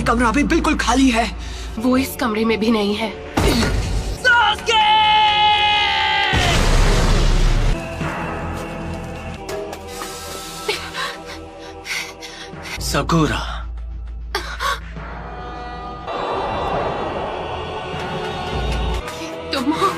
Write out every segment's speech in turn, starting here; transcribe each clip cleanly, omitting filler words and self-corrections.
कमरा भी बिल्कुल खाली है। वो इस कमरे में भी नहीं है। सकुरा, तुम हो?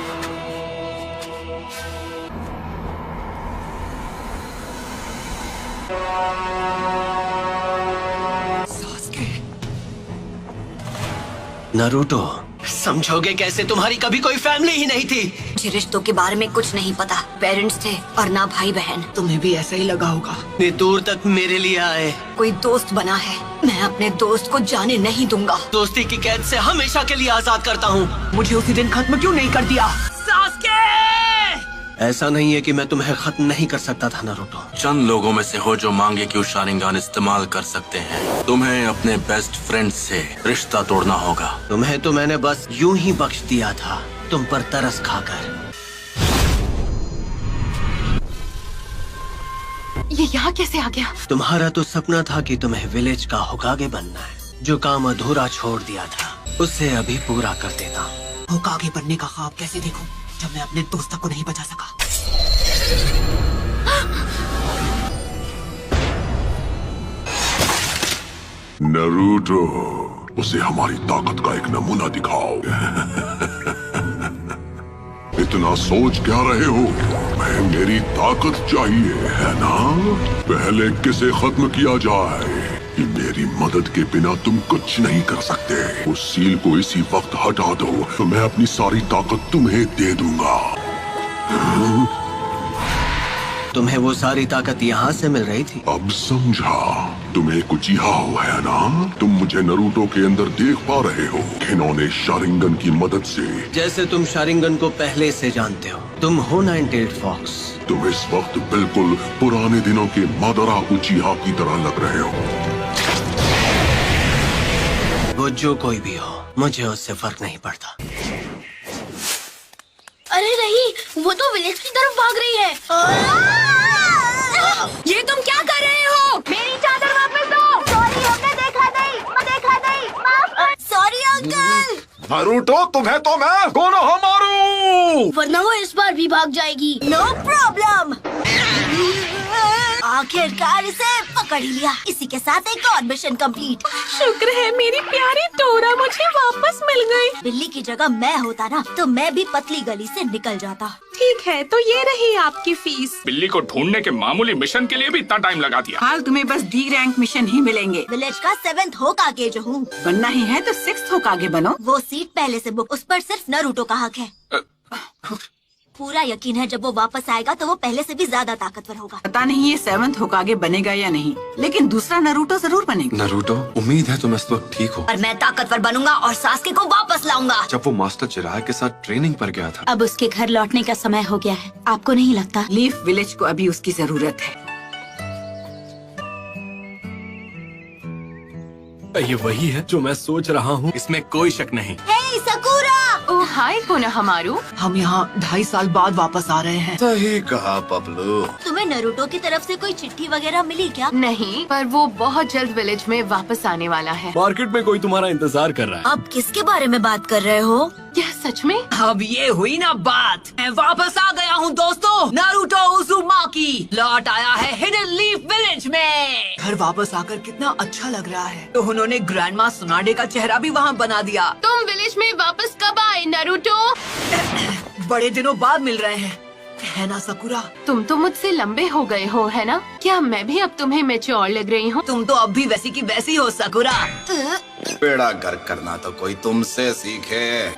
नारुतो, समझोगे कैसे? तुम्हारी कभी कोई फैमिली ही नहीं थी। मुझे रिश्तों के बारे में कुछ नहीं पता। पेरेंट्स थे और ना भाई बहन। तुम्हें भी ऐसा ही लगा होगा। इतनी दूर तक मेरे लिए आए। कोई दोस्त बना है, मैं अपने दोस्त को जाने नहीं दूंगा। दोस्ती की कैद से हमेशा के लिए आजाद करता हूँ। मुझे उसी दिन खत्म क्यों नहीं कर दिया? ऐसा नहीं है कि मैं तुम्हें खत्म नहीं कर सकता था नारुतो। चंद लोगों में से हो जो मांगे कि वो शारिंगान इस्तेमाल कर सकते हैं। तुम्हें अपने बेस्ट फ्रेंड से रिश्ता तोड़ना होगा। तुम्हें तो मैंने बस यूं ही बख्श दिया था, तुम पर तरस खाकर। ये यहाँ कैसे आ गया? तुम्हारा तो सपना था कि तुम्हें विलेज का होकागे बनना है। जो काम अधूरा छोड़ दिया था उसे अभी पूरा कर देता हूँ। होकागे बनने का ख्वाब कैसे देखूं जब मैं अपने दोस्त को नहीं बचा सका? नारुतो, उसे हमारी ताकत का एक नमूना दिखाओ। इतना सोच क्या रहे हो? मैं मेरी ताकत चाहिए है ना? पहले किसे खत्म किया जाए कि मेरी मदद के बिना तुम कुछ नहीं कर सकते। उस सील को इसी वक्त हटा दो तो मैं अपनी सारी ताकत तुम्हें दे दूंगा। तुम्हें वो सारी ताकत यहाँ से मिल रही थी? अब समझा। तुम्हें कुछ हो है ना? तुम मुझे नारुतो के अंदर देख पा रहे हो, खिलौने शारिंगन की मदद से। जैसे तुम शारिंगन को पहले से जानते हो। तुम हो नाइन-टेल्ड फॉक्स। तुम इस वक्त बिल्कुल पुराने दिनों के मादरा उचिहा की तरह लग रहे हो। वो जो कोई भी हो, मुझे उससे फर्क नहीं पड़ता। अरे नहीं, वो तो विलेज की तरफ भाग रही है। ये तुम क्या कर रहे हो? मेरी चादर वापस दो। सॉरी, हमने देखा नहीं। Sorry uncle. नारुतो, तुम्हें तो मैं कोनोहा मारू। वरना वो इस बार भी भाग जाएगी। No problem. आखिरकार इसे पकड़ ही लिया। इसी के साथ एक और मिशन कंप्लीट। शुक्र है मेरी प्यारी टोरा मुझे वापस मिल गई। बिल्ली की जगह मैं होता ना तो मैं भी पतली गली से निकल जाता। ठीक है, तो ये रही आपकी फीस। बिल्ली को ढूंढने के मामूली मिशन के लिए भी इतना टाइम लगा दिया। हाल तुम्हें बस डी रैंक मिशन ही मिलेंगे। विलेज का 7th होकागे जो हूँ। बनना ही है तो 6th होकागे बनो। वो सीट पहले से बुक, उस पर सिर्फ नारुतो का हक है। पूरा यकीन है जब वो वापस आएगा तो वो पहले से भी ज्यादा ताकतवर होगा। पता नहीं ये 7th होकागे बनेगा या नहीं, लेकिन दूसरा नारुतो जरूर बनेगा। नारुतो, उम्मीद है तुम इस वक्त ठीक हो। और मैं ताकतवर बनूंगा और सास्के को वापस लाऊंगा। जब वो मास्टर चिराग के साथ ट्रेनिंग पर गया था। अब उसके घर लौटने का समय हो गया है। आपको नहीं लगता? लीफ विलेज को अभी उसकी जरूरत है। ये वही है जो मैं सोच रहा हूँ, इसमें कोई शक नहीं। हे सकुरा! ओह हाय कोनोहामारू। हम यहाँ 2.5 साल बाद वापस आ रहे हैं। सही कहा पपलू। तुम्हें नारुतो की तरफ से कोई चिट्ठी वगैरह मिली क्या? नहीं, पर वो बहुत जल्द विलेज में वापस आने वाला है। मार्केट में कोई तुम्हारा इंतजार कर रहा है। आप किसके बारे में बात कर रहे हो? क्या सच में? अब ये हुई ना बात। मैं वापस आ गया हूँ दोस्तों। नारुतो उज़ुमाकी लौट आया है हिडन लीफ विलेज में। घर वापस आकर कितना अच्छा लग रहा है। तो उन्होंने ग्रैंडमा सुनाडे का चेहरा भी वहाँ बना दिया। तुम विलेज में वापस कब आए नारुतो? बड़े दिनों बाद मिल रहे हैं, है ना सकुरा? तुम तो मुझसे लंबे हो गए हो, है ना? क्या मैं भी अब तुम्हें मैच्योर लग रही हूँ? तुम तो अब भी वैसी की वैसी हो सकुरा। बेड़ा गर्क करना तो कोई तुमसे सीखे।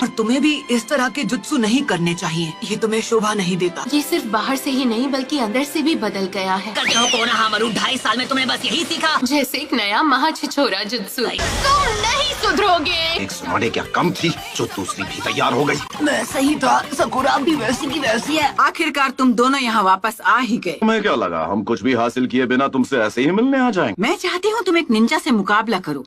और तुम्हें भी इस तरह के जुत्सु नहीं करने चाहिए। ये तुम्हें शोभा नहीं देता। ये सिर्फ बाहर से ही नहीं बल्कि अंदर से भी बदल गया है। कोनोहामारू, 2.5 साल में तुमने बस यही सीखा। जैसे एक नया महाछिछोरा जुत्सु। तुम नहीं सुधरोगे। एक सुनाडे क्या कम थी जो दूसरी भी तैयार हो गई। मैं सही था, सकुरा भी वैसी की वैसी है। आखिरकार तुम दोनों यहाँ वापस आ ही गए। तुम्हें क्या लगा हम कुछ भी हासिल किए बिना तुमसे ऐसे ही मिलने आ जाएंगे? मैं चाहती हूँ तुम एक निंजा से मुकाबला करो।